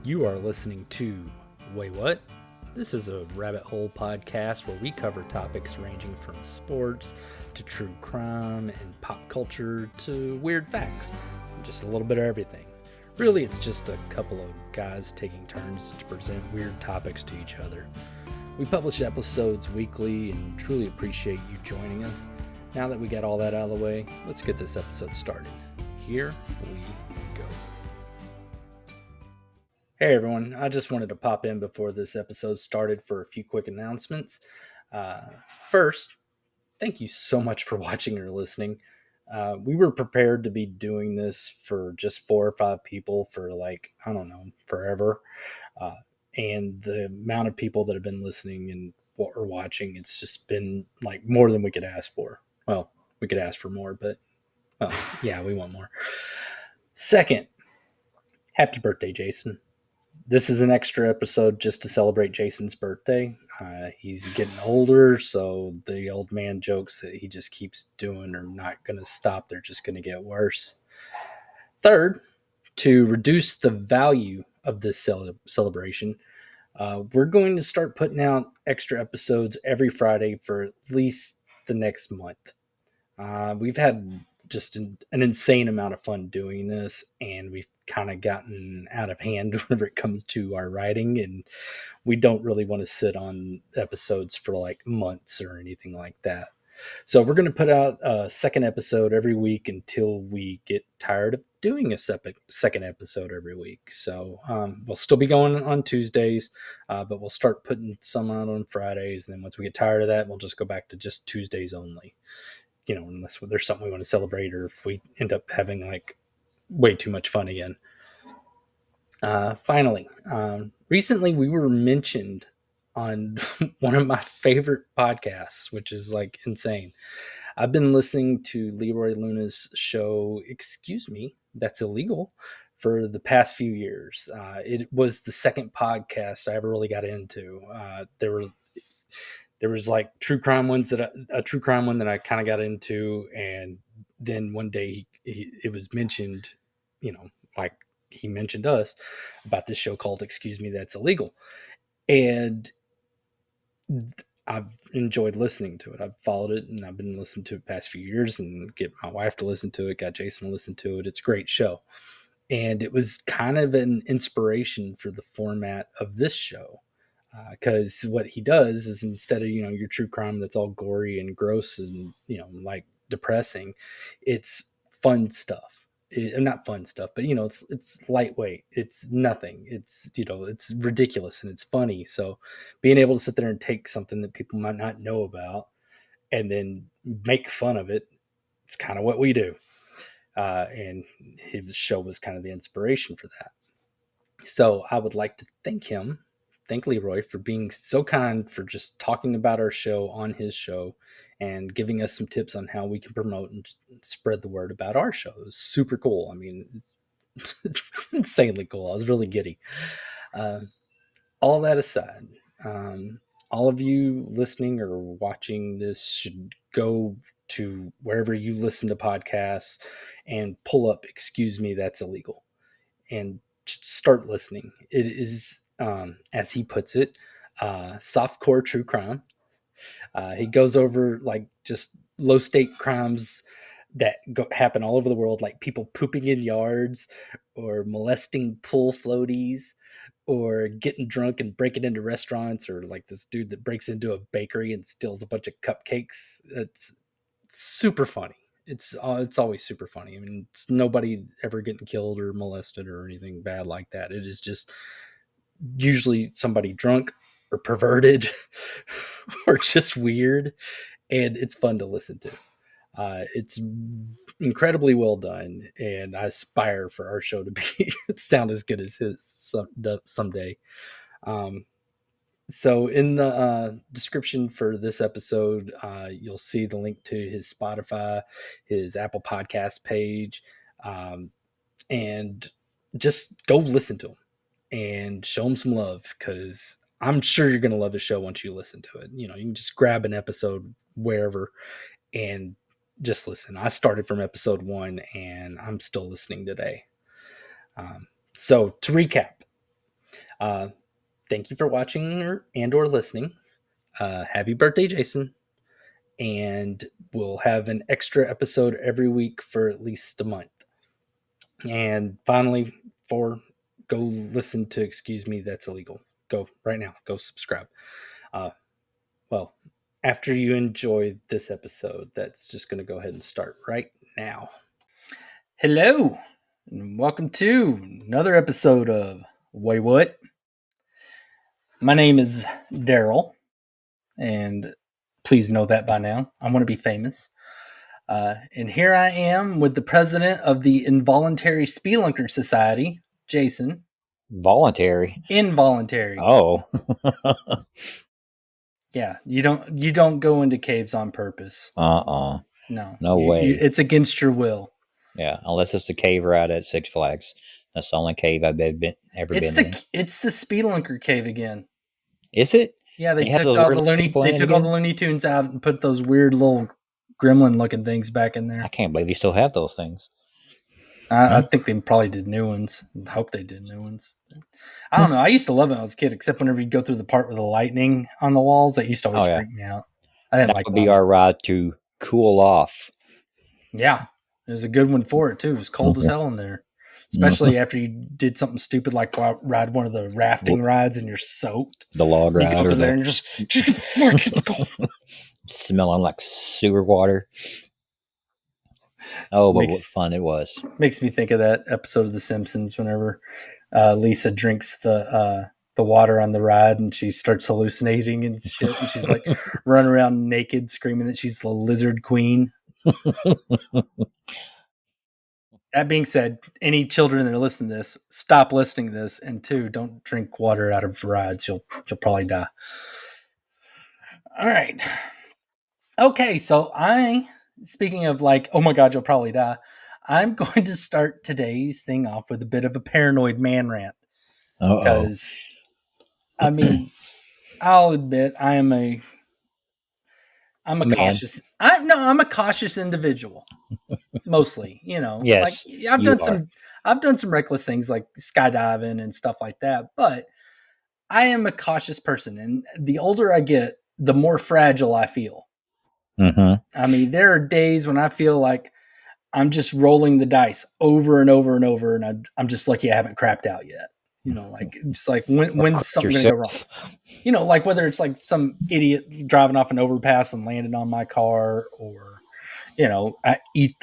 You are listening to Waywut. This is a rabbit hole podcast where we cover topics ranging from sports to true crime and pop culture to weird facts. Just a little bit of everything. Really, it's just a couple of guys taking turns to present weird topics to each other. We publish episodes weekly and truly appreciate you joining us. Now that we got all that out of the way, let's get this episode started. Here we go. Hey everyone, I just wanted to pop in before this episode started for a few quick announcements. First, thank you so much for watching or listening. We were prepared to be doing this for just 4 or 5 people for forever. Uh, and the amount of people that have been listening and what are watching, it's just been like more than we could ask for. Well, we could ask for more, but yeah, we want more. Second, happy birthday, Jason. This is an extra episode just to celebrate Jason's birthday. He's getting older, so the old man jokes that he just keeps doing are not going to stop. They're just going to get worse. Third, to reduce the value of this celebration, we're going to start putting out extra episodes every Friday for at least the next month. We've had just an insane amount of fun doing this, and we've kind of gotten out of hand whenever it comes to our writing, and we don't really want to sit on episodes for like months or anything like that. So we're going to put out a second episode every week until we get tired of doing a second episode every week. So we'll still be going on Tuesdays, but we'll start putting some out on Fridays. And then once we get tired of that, we'll just go back to just Tuesdays only. Unless there's something we want to celebrate or if we end up having like way too much fun again. Finally, recently we were mentioned on one of my favorite podcasts, which is like insane. I've been listening to Leroy Luna's show, Excuse Me, That's Illegal, for the past few years. It was the second podcast I ever really got into. There was like true crime ones a true crime one that I kind of got into, and then one day it was mentioned, like he mentioned us about this show called Excuse Me, That's Illegal, and I've enjoyed listening to it. I've followed it, and I've been listening to it the past few years, and get my wife to listen to it, got Jason to listen to it. It's a great show, and it was kind of an inspiration for the format of this show. Because what he does is instead of your true crime that's all gory and gross and like depressing, it's fun stuff. Not fun stuff, but it's lightweight. It's nothing. It's ridiculous and it's funny. So being able to sit there and take something that people might not know about and then make fun of it, it's kind of what we do. And his show was kind of the inspiration for that. So I would like to thank Leroy for being so kind for just talking about our show on his show and giving us some tips on how we can promote and spread the word about our show. It was super cool. I mean, it's insanely cool. I was really giddy. Uh, all that aside, all of you listening or watching this should go to wherever you listen to podcasts and pull up Excuse Me, That's Illegal, and start listening. It is, as he puts it, softcore true crime. He goes over like just low stake crimes that happen all over the world, like people pooping in yards or molesting pool floaties or getting drunk and breaking into restaurants, or like this dude that breaks into a bakery and steals a bunch of cupcakes. It's super funny. It's always super funny. I mean, it's nobody ever getting killed or molested or anything bad like that. It is just usually somebody drunk or perverted or just weird, and it's fun to listen to. It's incredibly well done, and I aspire for our show to be sound as good as his someday. Um, so in the description for this episode, you'll see the link to his Spotify, his Apple Podcast page, and just go listen to him and show him some love, because I'm sure you're going to love the show once you listen to it. You can just grab an episode wherever and just listen. I started from episode 1 and I'm still listening today. So to recap, Uh, Thank you for watching or listening. Happy birthday, Jason. And we'll have an extra episode every week for at least a month. And finally, go listen to Excuse Me, That's Illegal. Go right now. Go subscribe. Uh, well, after you enjoy this episode, that's just going to go ahead and start right now. Hello, and welcome to another episode of Waywut. My name is Darrell, and please know that by now. I want to be famous. And here I am with the president of the Involuntary Spelunker Society, Jason. Voluntary. Involuntary. Oh. Yeah, you don't go into caves on purpose. No. No way. It's against your will. Yeah, unless it's the cave ride at Six Flags. That's the only cave I've ever been in. It's the Spelunker cave again. Is it? Yeah, they took all the Looney Tunes out and put those weird little gremlin looking things back in there. I can't believe they still have those things. I think they probably did new ones. I hope they did new ones. I don't know. I used to love it when I was a kid, except whenever you go through the part with the lightning on the walls, that used to always freak me out. I didn't like that. That would be our ride to cool off. Yeah, it was a good one for it too. It was cold as hell in there, especially after you did something stupid like ride one of the rafting rides and you're soaked. The log ride, you go over there and you're just fuck, it's cold, smelling like sewer water. Oh, but what fun it was! Makes me think of that episode of The Simpsons whenever Lisa drinks the water on the ride and she starts hallucinating and shit, and she's like running around naked, screaming that she's the lizard queen. That being said, any children that are listening to this, stop listening to this, and two, don't drink water out of rides. You'll probably die. All right. Okay, so speaking of like, oh my God, you'll probably die, I'm going to start today's thing off with a bit of a paranoid man rant. Because, I mean, I'll admit I'm a cautious. I'm a cautious individual. Mostly, Yes, like I've done some reckless things like skydiving and stuff like that, but I am a cautious person, and the older I get, the more fragile I feel. Mm-hmm. I mean, there are days when I feel like I'm just rolling the dice over and over and over, and I'm just lucky I haven't crapped out yet. Like it's like when's something gonna go wrong? Like whether it's like some idiot driving off an overpass and landing on my car, or I eat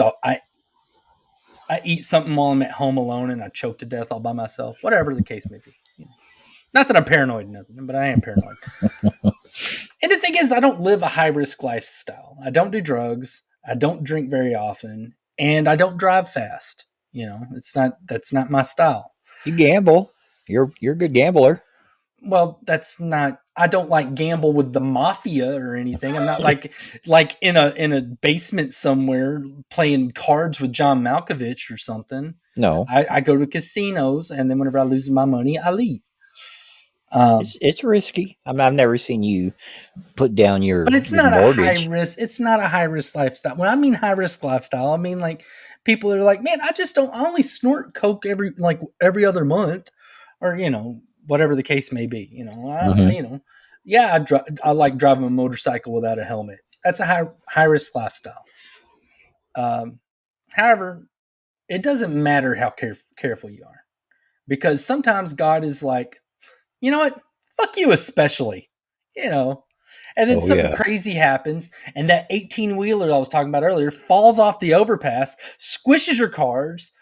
something while I'm at home alone and I choke to death all by myself. Whatever the case may be. Not that I'm paranoid, nothing, but I am paranoid. And the thing is, I don't live a high-risk lifestyle. I don't do drugs. I don't drink very often. And I don't drive fast. That's not my style. You gamble. You're a good gambler. Well, I don't like gamble with the mafia or anything. I'm not like in a basement somewhere playing cards with John Malkovich or something. No. I go to casinos, and then whenever I lose my money, I leave. It's risky. I mean, I've never seen you put down your but it's not mortgage. A high risk. It's not a high risk lifestyle. When I mean high risk lifestyle, I mean like people are like, man, I only snort coke every other month, or whatever the case may be. I like driving a motorcycle without a helmet. That's a high risk lifestyle. However, it doesn't matter how careful you are, because sometimes God is like, you know what? Fuck you, especially. And then something crazy happens, and that 18-wheeler I was talking about earlier falls off the overpass, squishes your cars,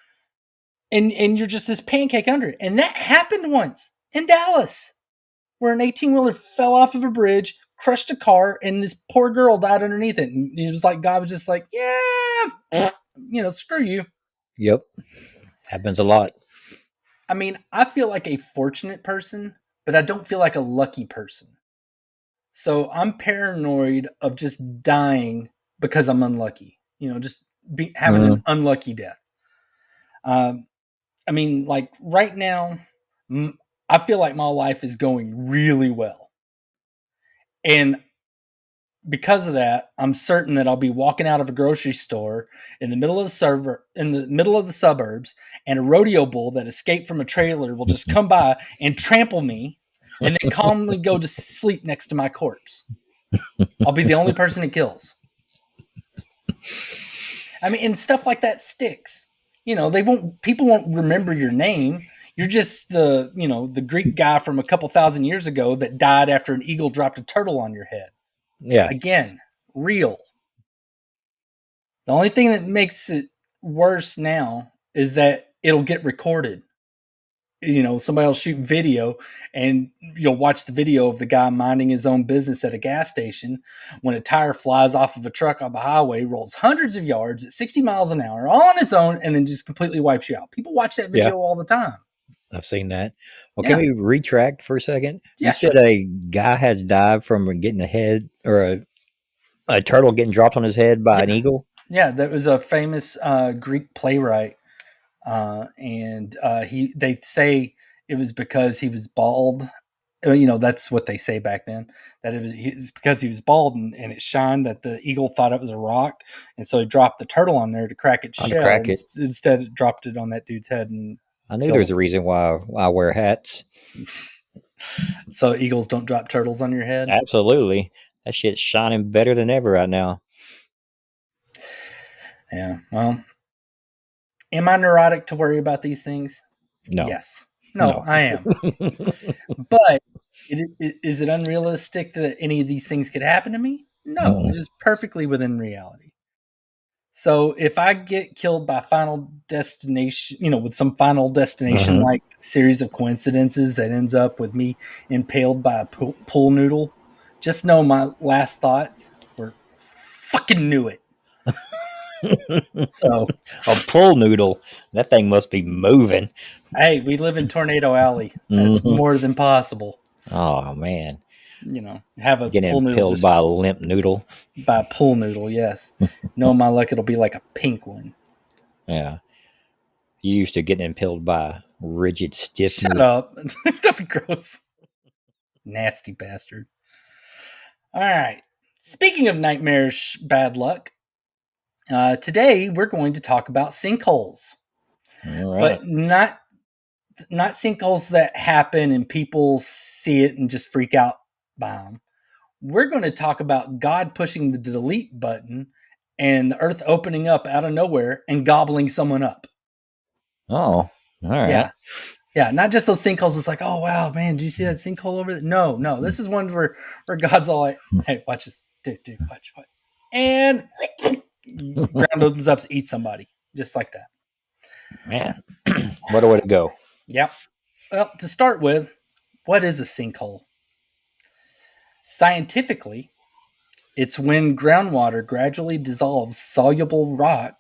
and you're just this pancake under it. And that happened once in Dallas, where an 18-wheeler fell off of a bridge, crushed a car, and this poor girl died underneath it. And it was like God was just like, yeah, screw you. Yep. Happens a lot. I mean, I feel like a fortunate person, but I don't feel like a lucky person. So I'm paranoid of just dying because I'm unlucky. Just having an unlucky death. I mean, like right now, I feel like my life is going really well. And because of that, I'm certain that I'll be walking out of a grocery store in the middle of the suburbs, and a rodeo bull that escaped from a trailer will just come by and trample me, and then calmly go to sleep next to my corpse. I'll be the only person it kills. I mean, and stuff like that sticks. People won't remember your name. You're just the Greek guy from a couple thousand years ago that died after an eagle dropped a turtle on your head. Yeah. Again, real. The only thing that makes it worse now is that it'll get recorded. Somebody will shoot video, and you'll watch the video of the guy minding his own business at a gas station when a tire flies off of a truck on the highway, rolls hundreds of yards at 60 miles an hour all on its own, and then just completely wipes you out. People watch that video all the time. I've seen that. Well, Yeah. can we retract for a second? Yeah, You said a guy has died from getting a head or a turtle getting dropped on his head by an eagle? Yeah, there was a famous Greek playwright, and they say it was because he was bald. That's what they say back then. That it's because he was bald, and it shined that the eagle thought it was a rock, and so he dropped the turtle on there to crack its shell. Crack it. Instead, it dropped it on that dude's head, and I knew there was a reason why I wear hats. So eagles don't drop turtles on your head? Absolutely. That shit's shining better than ever right now. Yeah, well, am I neurotic to worry about these things? No. Yes. No. I am. But is it unrealistic that any of these things could happen to me? No, it is perfectly within reality. So if I get killed by Final Destination, with some Final Destination like series of coincidences that ends up with me impaled by a pool noodle, just know my last thoughts were, fucking knew it. So a pool noodle, that thing must be moving. Hey, we live in Tornado Alley. That's more than possible. Oh man, have a getting pool noodle impaled by a limp noodle. By a pool noodle, yes. Knowing my luck, it'll be like a pink one. Yeah, you used to getting impaled by rigid, stiff. Shut up! That'd be gross. Nasty bastard. All right. Speaking of nightmarish bad luck, today we're going to talk about sinkholes. All right. But not sinkholes that happen and people see it and just freak out by them. We're going to talk about God pushing the delete button and the earth opening up out of nowhere and gobbling someone up. Oh, all right. Yeah, not just those sinkholes. It's like, oh, wow, man, did you see that sinkhole over there? No. This is one where God's all like, hey, watch this. Dude, watch. And ground opens up to eat somebody. Just like that. Man, what a way to go. Yep. Well, to start with, what is a sinkhole? Scientifically, it's when groundwater gradually dissolves soluble rock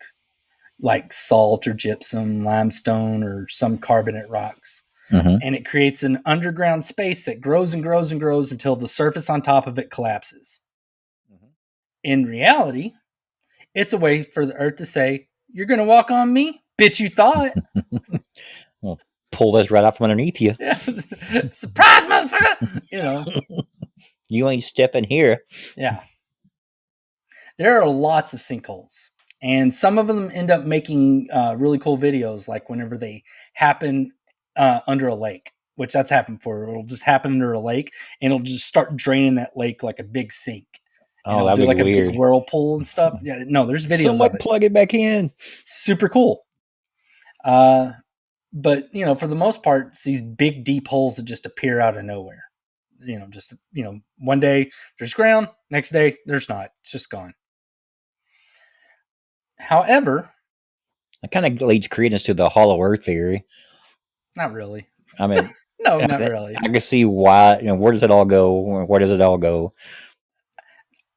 like salt or gypsum, limestone, or some carbonate rocks. And it creates an underground space that grows and grows and grows until the surface on top of it collapses. In reality, it's a way for the earth to say, you're going to walk on me? Bitch, you thought. Well, pull this right out from underneath you. Yeah. Surprise, motherfucker! You ain't stepping here. Yeah. There are lots of sinkholes. And some of them end up making really cool videos, like whenever they happen under a lake, which that's happened before. It'll just happen under a lake, and it'll just start draining that lake like a big sink. And that'd do be like weird. A big whirlpool and stuff. Yeah, no, there's videos Someone of it. Plug it back in. Super cool. But for the most part, it's these big deep holes that just appear out of nowhere. One day there's ground, next day there's not. It's just gone. However, that kind of leads credence to the hollow earth theory. Not really. I mean, no, not really. I can see why. Where does it all go? Where does it all go?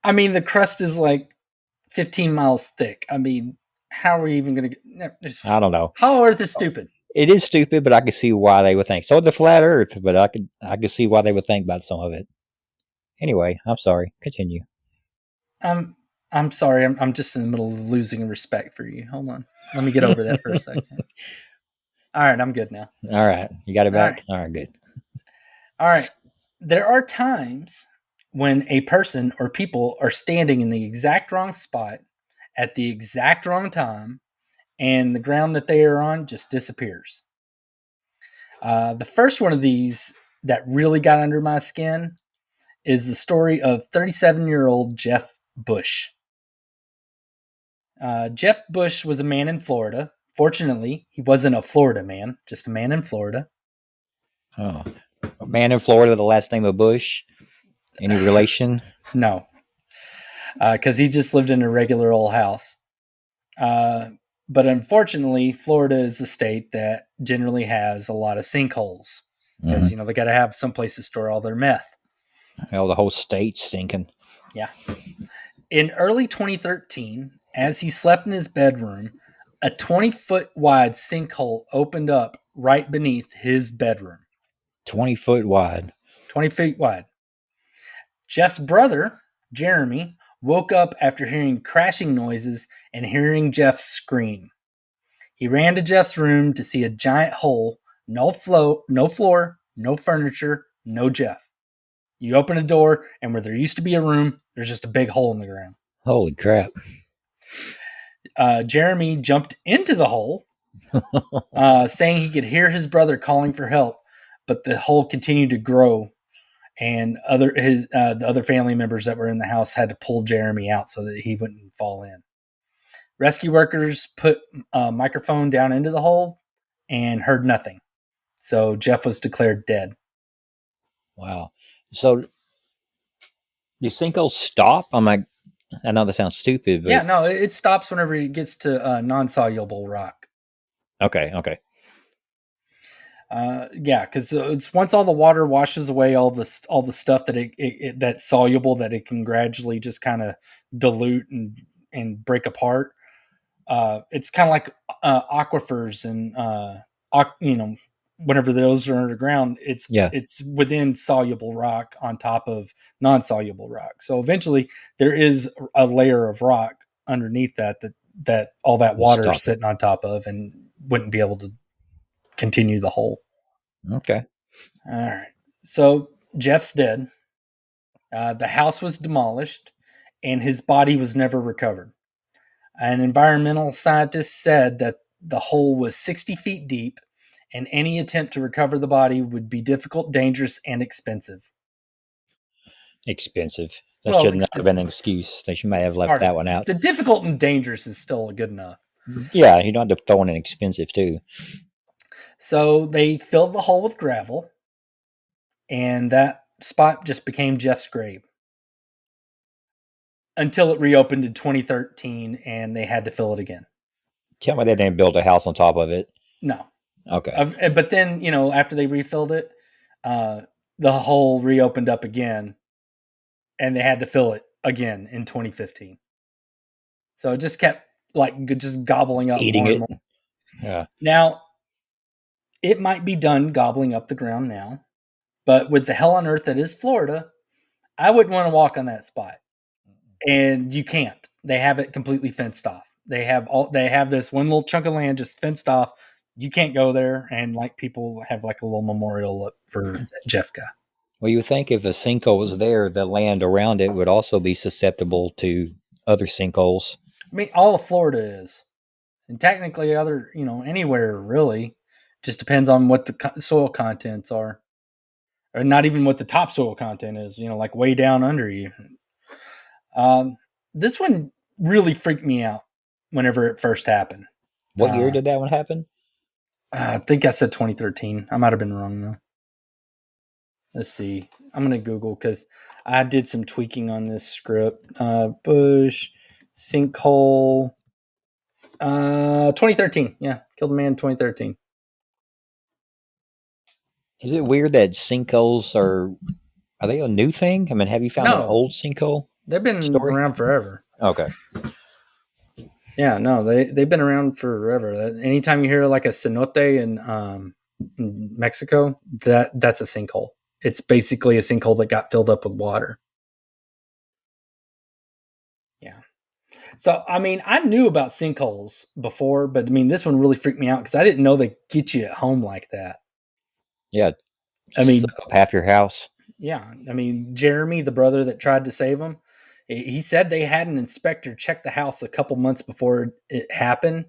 I mean, the crust is like 15 miles thick. I mean, how are we even going to get? I don't know. Hollow earth is stupid. It is stupid, but I can see why they would think. So the flat earth, but I could see why they would think about some of it. Anyway, I'm sorry. Continue. I'm sorry. I'm just in the middle of losing respect for you. Hold on. Let me get over that for a second. All right, I'm good now. All right. You got it back? All right, good. All right. There are times when a person or people are standing in the exact wrong spot at the exact wrong time, and the ground that they are on just disappears. The first one of these that really got under my skin is the story of 37-year-old Jeff Bush. Jeff Bush was a man in Florida. Fortunately, he wasn't a Florida man, just a man in Florida. Oh, a man in Florida with the last name of Bush. Any relation? No, because he just lived in a regular old house. But unfortunately, Florida is a state that generally has a lot of sinkholes because they got to have some place to store all their meth. Well, the whole state's sinking. Yeah. In early 2013, as he slept in his bedroom, a 20-foot wide sinkhole opened up right beneath his bedroom. 20-foot wide. 20 feet wide. Jeff's brother, Jeremy, woke up after hearing crashing noises and hearing Jeff scream. He ran to Jeff's room to see a giant hole, no floor, no furniture, no Jeff. You open a door, and where there used to be a room, there's just a big hole in the ground. Holy crap. Jeremy jumped into the hole, saying he could hear his brother calling for help, but the hole continued to grow, and the other family members that were in the house had to pull Jeremy out so that he wouldn't fall in. Rescue workers put a microphone down into the hole and heard nothing. So Jeff was declared dead. Wow. So do sinkholes stop? I know that sounds stupid, but yeah, no, it stops whenever it gets to non-soluble rock. Okay. Yeah, because it's once all the water washes away all the stuff that it that's soluble, that it can gradually just kind of dilute and break apart. It's kind of like aquifers and whenever those are underground, it's within soluble rock on top of non-soluble rock. So eventually there is a layer of rock underneath that all that water is sitting on top of and wouldn't be able to continue the hole. Okay. All right. So Jeff's dead. The house was demolished and his body was never recovered. An environmental scientist said that the hole was 60 feet deep and any attempt to recover the body would be difficult, dangerous, and expensive. Expensive. That should not have been an excuse. They might have left that one out. The difficult and dangerous is still good enough. Yeah, you don't have to throw in an expensive too. So they filled the hole with gravel, and that spot just became Jeff's grave. Until it reopened in 2013, and they had to fill it again. Tell me they didn't build a house on top of it. No. Okay. But then, after they refilled it, the hole reopened up again, and they had to fill it again in 2015. So it just kept just gobbling up eating more it. And more. Yeah. Now, it might be done gobbling up the ground now, but with the hell on earth that is Florida, I wouldn't want to walk on that spot. And you can't. They have it completely fenced off. They have this one little chunk of land just fenced off. You can't go there, and people have a little memorial up for Jeff guy. Well, you would think if a sinkhole was there, the land around it would also be susceptible to other sinkholes. I mean, all of Florida is, and technically, anywhere really. Just depends on what the soil contents are, or not even what the topsoil content is. Way down under you. This one really freaked me out whenever it first happened. What year did that one happen? I think I said 2013. I might have been wrong though. Let's see. I'm going to Google because I did some tweaking on this script. Bush, Sinkhole, 2013. Yeah, killed a man in 2013. Is it weird that sinkholes are they a new thing? I mean, have you found an old sinkhole? They've been around forever. Okay. Yeah, no, they've been around forever. Anytime you hear a cenote in Mexico, that's a sinkhole. It's basically a sinkhole that got filled up with water. Yeah. So, I mean, I knew about sinkholes before, but I mean, this one really freaked me out because I didn't know they get you at home like that. Yeah. I mean, suck up half your house. Yeah, I mean, Jeremy, the brother that tried to save him, he said they had an inspector check the house a couple months before it happened,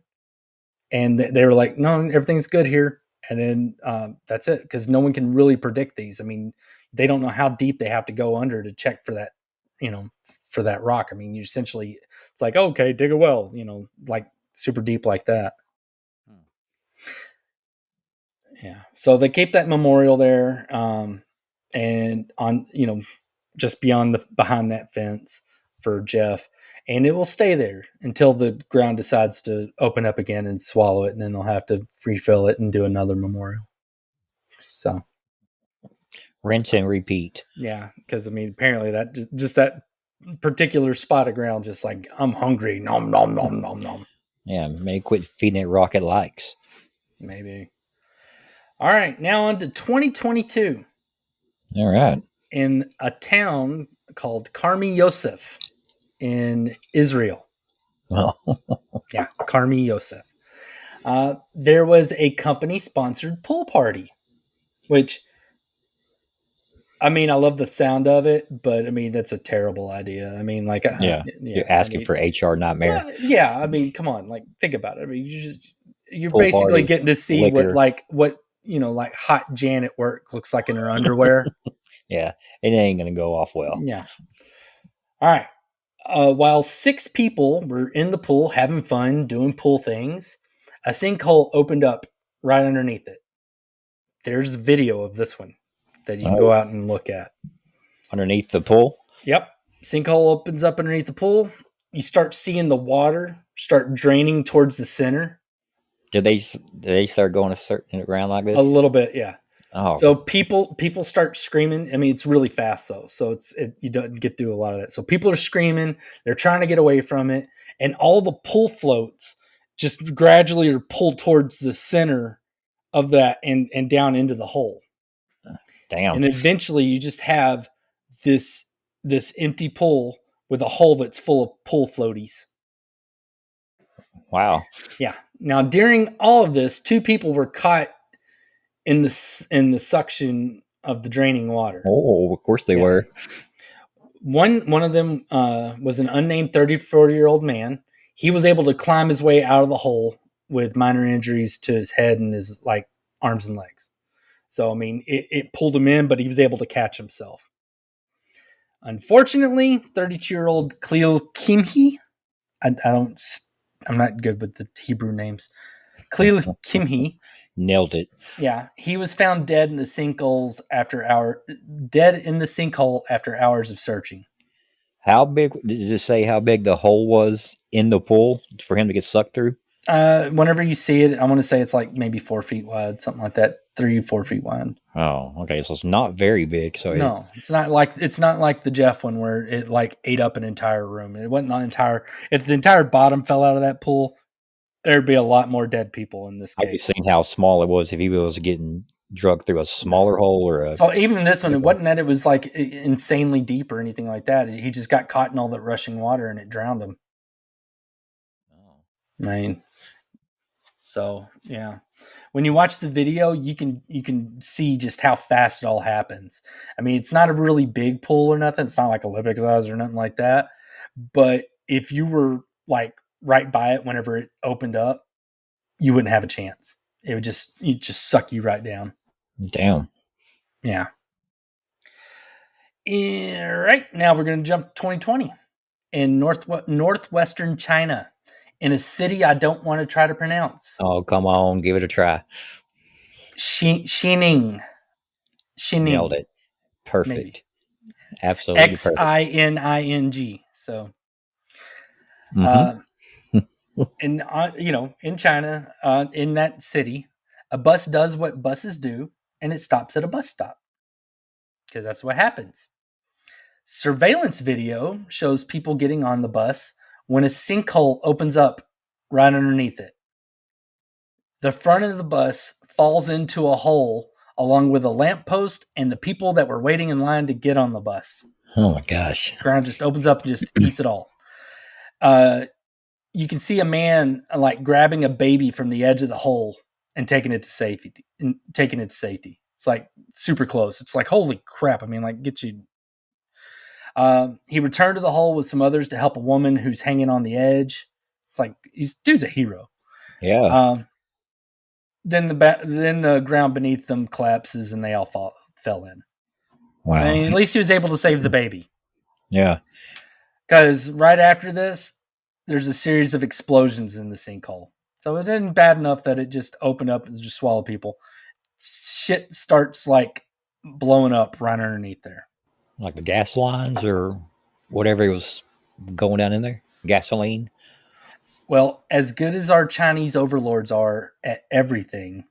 and they were like, "No, everything's good here." And then that's it, because no one can really predict these. I mean, they don't know how deep they have to go under to check for that, you know, for that rock. I mean, you essentially, it's like, okay, dig a well, like super deep like that. Yeah. So they keep that memorial there, and on, just beyond behind that fence for Jeff, and it will stay there until the ground decides to open up again and swallow it, and then they'll have to refill it and do another memorial. So Rinse and repeat. yeah, because I mean, apparently that just that particular spot of ground, just like, I'm hungry, nom nom nom nom nom. Yeah, maybe quit feeding it rocket likes. Maybe. All right, now on to 2022. All right. In a town called Karmi Yosef in Israel. Well, Yeah, Karmi Yosef. There was a company sponsored pool party, which, I mean, I love the sound of it, but I mean, that's a terrible idea. I mean, like, yeah, yeah, you're asking I mean, for HR nightmare. well, yeah, I mean, come on, like, think about it. I mean, you're Pool basically party, getting to see liquor. what like hot Jan at work looks like in her underwear. Yeah, it ain't gonna go off well. Yeah. All right. While 6 people were in the pool having fun doing pool things, a sinkhole opened up right underneath it. There's video of this one that you can go Oh, out and look at. underneath the pool. Yep. Sinkhole opens up underneath the pool. You start seeing the water start draining towards the center. Did they start going a certain around like A this? little bit, yeah. Oh, So people start screaming. I mean, it's really fast though, so you don't get to do a lot of that. So people are screaming. They're trying to get away from it, and all the pull floats just gradually are pulled towards the center of that and down into the hole. damn! And eventually, you just have this this empty pool with a hole that's full of pull floaties. Wow. Yeah. Now, during all of this, 2 people were caught in the suction of the draining water. Oh, of course they Yeah. were. One of them was an unnamed 34-year-old man. He was able to climb his way out of the hole with minor injuries to his head and his like arms and legs. So I mean, it pulled him in, but he was able to catch himself. Unfortunately, 32-year-old Khalil Kimhi, I don't, I'm not good with the Hebrew names. Khalil Kimhi, Nailed it. yeah, he was found dead in the dead in the sinkhole after hours of searching. How big does it say? How big the hole was in the pool for him to get sucked through? Whenever you see it, I want to say it's like maybe 4 feet wide, something like that, 3 4 feet wide. Oh, okay. So it's not very big. So No, it's not like the Jeff one where it like ate up an entire room. It wasn't the entire. If the entire bottom fell out of that pool, there'd be a lot more dead people in this I just case. seen how small it was if he was getting drugged through a smaller hole or a. So even this one, it wasn't that it was like insanely deep or anything like that. He just got caught in all that rushing water and it drowned him. I mean, so yeah. When you watch the video, you can see just how fast it all happens. I mean, it's not a really big pool or nothing. It's not like Olympic size or nothing like that. But if you were like right by it whenever it opened up, you wouldn't have a chance. You'd just suck you right down. Damn. Yeah. Right now we're going to jump to 2020 in northwestern China, in a city I don't want to try to pronounce. Oh, come on. Give it a try. Xining. Nailed Xining, it. Perfect. maybe. Absolutely perfect. Xining. So, Mm-hmm. in in China, in that city, a bus does what buses do, and it stops at a bus stop because that's what happens. Surveillance video shows people getting on the bus when a sinkhole opens up right underneath it. The front of the bus falls into a hole along with a lamppost and the people that were waiting in line to get on the bus. Oh my gosh. The ground just opens up and just eats it all. You can see a man like grabbing a baby from the edge of the hole and taking it to safety. It's It's like super close. It's like, holy crap. I mean, like, get you. He returned to the hole with some others to help a woman who's hanging on the edge. It's like, dude's a hero. Yeah. Then the ground beneath them collapses and they all fell in. I Wow. mean, at least he was able to save the baby. Yeah. Because right after this, there's a series of explosions in the sinkhole. So it isn't bad enough that it just opened up and just swallowed people. Shit starts like blowing up right underneath there. Like the gas lines or whatever was going down in there. Gasoline. Well, as good as our Chinese overlords are at everything,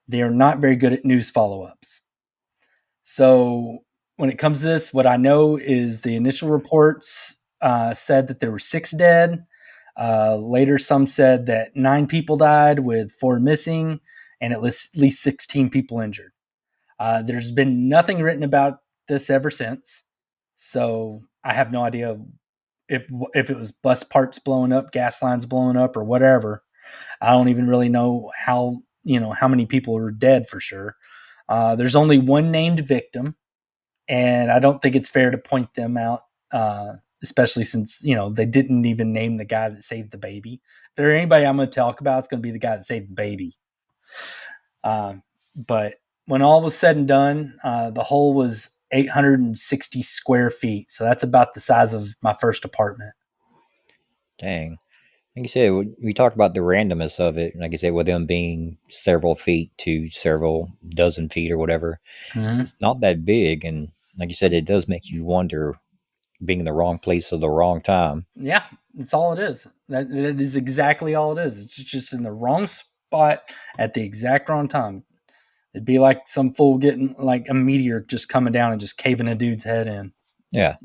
they are not very good at news follow ups. So when it comes to this, what I know is the initial reports said that there were 6 dead. Later, some said that 9 people died with 4 missing and at least 16 people injured. There's been nothing written about this ever since. So I have no idea if it was bus parts blowing up, gas lines blowing up, or whatever. I don't even really know how many people are dead for sure. There's only one named victim, and I don't think it's fair to point them out, especially since they didn't even name the guy that saved the baby. If there's anybody I'm going to talk about, it's going to be the guy that saved the baby. But when all was said and done, the hole was 860 square feet, so that's about the size of my first apartment. Dang. Like you said, we talked about the randomness of it. Like you said, with them being several feet to several dozen feet or whatever, Mm-hmm. it's not that big. And like you said, it does make you wonder being in the wrong place at the wrong time. Yeah, that's all it is. That is exactly all it is. It's just in the wrong spot at the exact wrong time. It'd be like some fool getting like a meteor just coming down and just caving a dude's head in. Yeah.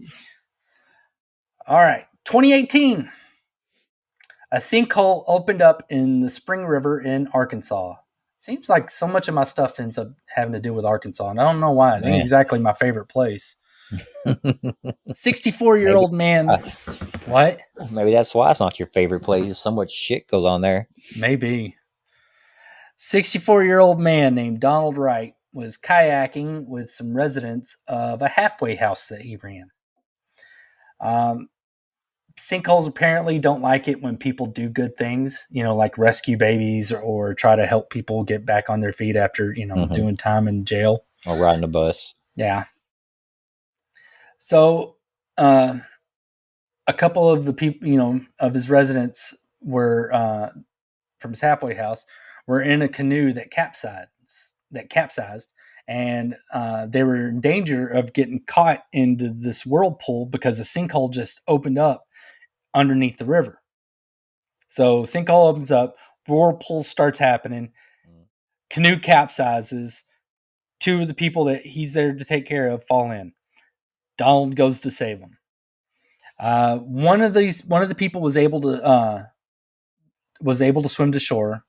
All right, 2018. A sinkhole opened up in the Spring River in Arkansas. Seems like so much of my stuff ends up having to do with Arkansas, and I don't know why. It ain't Man. exactly my favorite place. 64-year-old man. What? Maybe that's why it's not your favorite place. So much shit goes on there. Maybe. 64-year-old man named Donald Wright was kayaking with some residents of a halfway house that he ran. Sinkholes apparently don't like it when people do good things, like rescue babies or try to help people get back on their feet after, doing time in jail. Or riding a bus. Yeah. So a couple of the people, of his residents were from his halfway house were in a canoe that capsized, and they were in danger of getting caught into this whirlpool because a sinkhole just opened up underneath the river. So sinkhole opens up, whirlpool starts happening, canoe capsizes, 2 of the people that he's there to take care of fall in. Donald goes to save them. One of the people was able to swim to shore.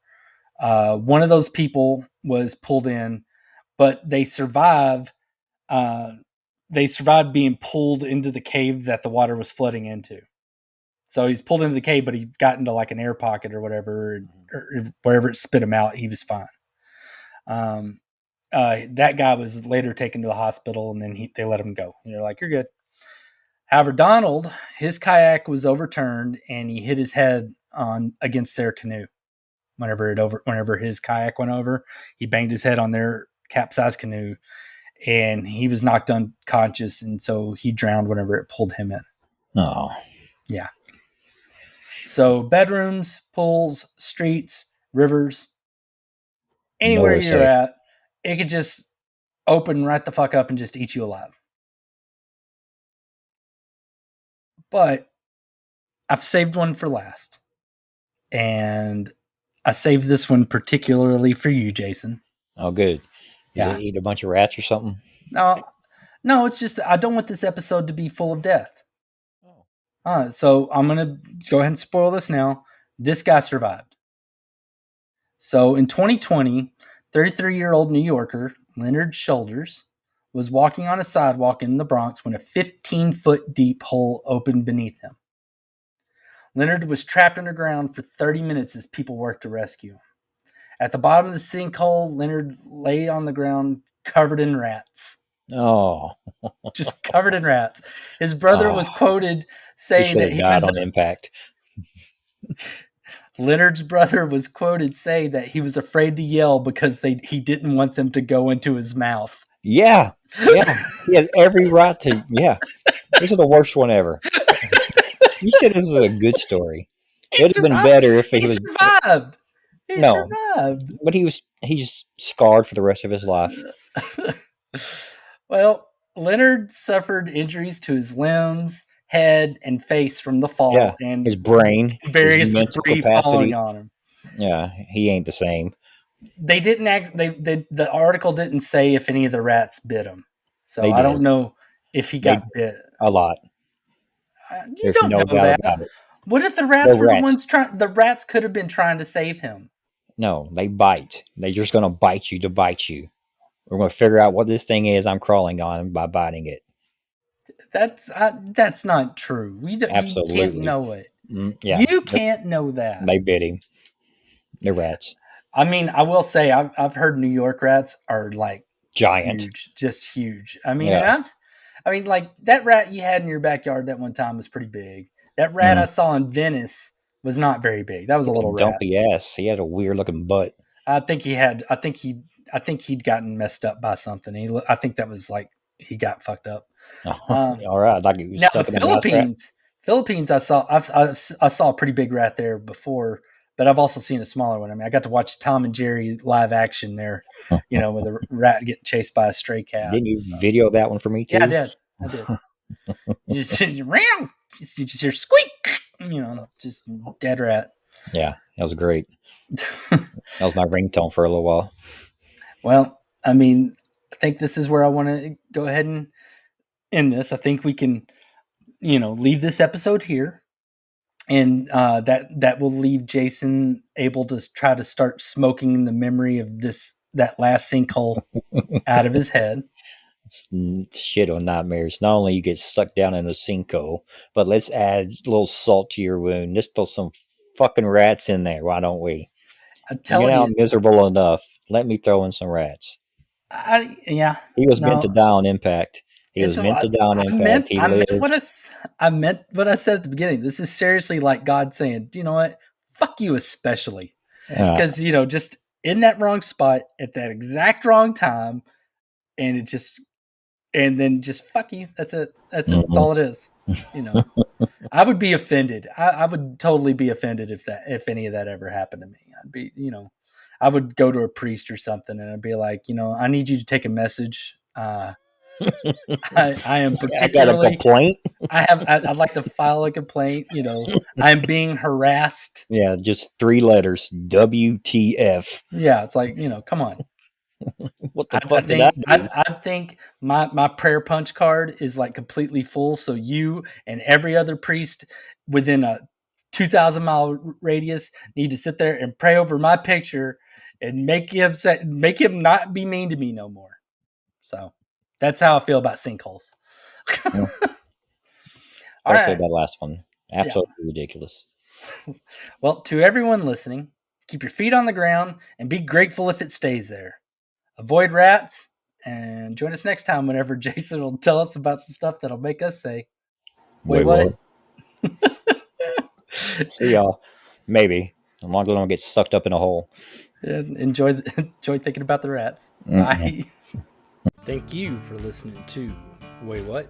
One of those people was pulled in, but they survived. They survived being pulled into the cave that the water was flooding into. So he's pulled into the cave, but he got into like an air pocket or whatever, or wherever it spit him out. He was fine. That guy was later taken to the hospital, and then they let him go. And you're like, you're good. However, Donald, his kayak was overturned, and he hit his head against their canoe. Whenever his kayak went over, he banged his head on their capsized canoe, and he was knocked unconscious, and so he drowned whenever it pulled him in. Oh. Yeah. So bedrooms, pools, streets, rivers, anywhere Nowhere you're safe. at, it could just open right the fuck up and just eat you alive. But I've saved one for last. And I saved this one particularly for you, Jason. Oh, good. Is Yeah. it eat a bunch of rats or something? No, it's just I don't want this episode to be full of death. Oh. So I'm going to go ahead and spoil this now. This guy survived. So in 2020, 33-year-old New Yorker Leonard Shoulders was walking on a sidewalk in the Bronx when a 15-foot deep hole opened beneath him. Leonard was trapped underground for 30 minutes as people worked to rescue him. At the bottom of the sinkhole, Leonard lay on the ground covered in rats. Oh, Just covered in rats. His brother was quoted he saying should that have he died was on impact. Leonard's brother was quoted saying that he was afraid to yell because he didn't want them to go into his mouth. Yeah, yeah. He has every right to. Yeah, this is the worst one ever. You said this is a good story. It He would have been survived. better if he He was. survived. He No, survived. but he's scarred for the rest of his life. Well, Leonard suffered injuries to his limbs, head, and face from the Yeah, fall his and brain, his various mental debris falling capacity. on him. Yeah, he ain't the same. They didn't act. The article didn't say if any of the rats bit him, so They I did. don't know if he They got bit. a lot. You There's don't no know doubt that. about it. What if the They're rats were the rats. ones trying? The rats could have been trying to save him. No, they bite. They're just gonna bite you to bite you. We're gonna figure out what this thing is I'm crawling on by biting it. That's not true. You can't Absolutely. know it. Yeah, You can't know that. they bit him. They're rats. I mean, I will say I've heard New York rats are like Giant. huge, just huge. I mean, Yeah. like that rat you had in your backyard that one time was pretty big. That rat I saw in Venice was not very big. That was a little rat. Dumpy ass. He had a weird looking butt. I think he had. I think he'd gotten messed up by something. I think that was like he got fucked up. All right, like he was Now stuck the in a mouse trap. Philippines, I saw a pretty big rat there before, but I've also seen a smaller one. I mean, I got to watch Tom and Jerry live action there, with a rat getting chased by a stray cat. Didn't you video that one for me too? Yeah, I did. You just hear squeak, just dead rat. Yeah, that was great. That was my ringtone for a little while. Well, I mean, I think this is where I want to go ahead and end this. I think we can, leave this episode here, and that will leave Jason able to try to start smoking the memory of that last sinkhole out of his head. Shit on nightmares. Not only you get sucked down in a sinkhole, but let's add a little salt to your wound. Let's throw some fucking rats in there. Why don't we? I'm telling You're now you, miserable enough. Let me throw in some rats. yeah. He was meant to die on impact. He was meant to die on impact. He lived. I meant what I said at the beginning. This is seriously like God saying, you know what? Fuck you especially. Because, just in that wrong spot at that exact wrong time, and then just fuck you. That's it. That's all it is. I would be offended. I would totally be offended if any of that ever happened to me. I'd be, I would go to a priest or something and I'd be like, I need you to take a message. I am particularly. I got a complaint. I'd like to file a complaint. I'm being harassed. Yeah, just 3 letters. WTF. Yeah, it's like, come on. What the fuck did I do? I think my prayer punch card is like completely full. So you and every other priest within a 2,000-mile radius need to sit there and pray over my picture and make him not be mean to me no more. So that's how I feel about sinkholes. I'll say that last one. Absolutely ridiculous. Well, to everyone listening, keep your feet on the ground and be grateful if it stays there. Avoid rats, and join us next time whenever Jason will tell us about some stuff that'll make us say, wait, what? See y'all. Maybe. As long as I don't get sucked up in a hole. Enjoy thinking about the rats. Bye. Thank you for listening to Wait What?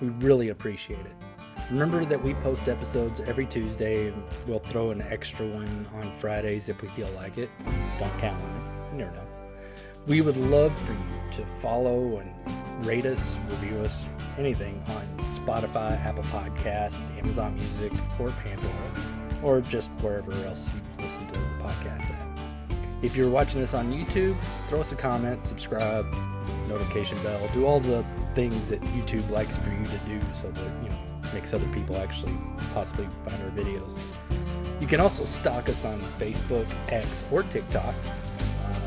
We really appreciate it. Remember that we post episodes every Tuesday, and we'll throw an extra one on Fridays if we feel like it. Don't count on it. You never know. We would love for you to follow and rate us, review us, anything on Spotify, Apple Podcasts, Amazon Music, or Pandora, or just wherever else you listen to the podcast at. If you're watching us on YouTube, throw us a comment, subscribe, notification bell, do all the things that YouTube likes for you to do so that, makes other people actually possibly find our videos. You can also stalk us on Facebook, X, or TikTok.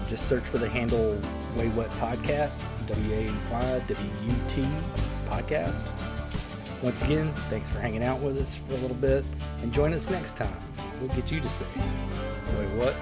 Just search for the handle Waywut Podcast, WAYWUT Podcast. Once again, thanks for hanging out with us for a little bit, and join us next time. We'll get you to say, wait, what?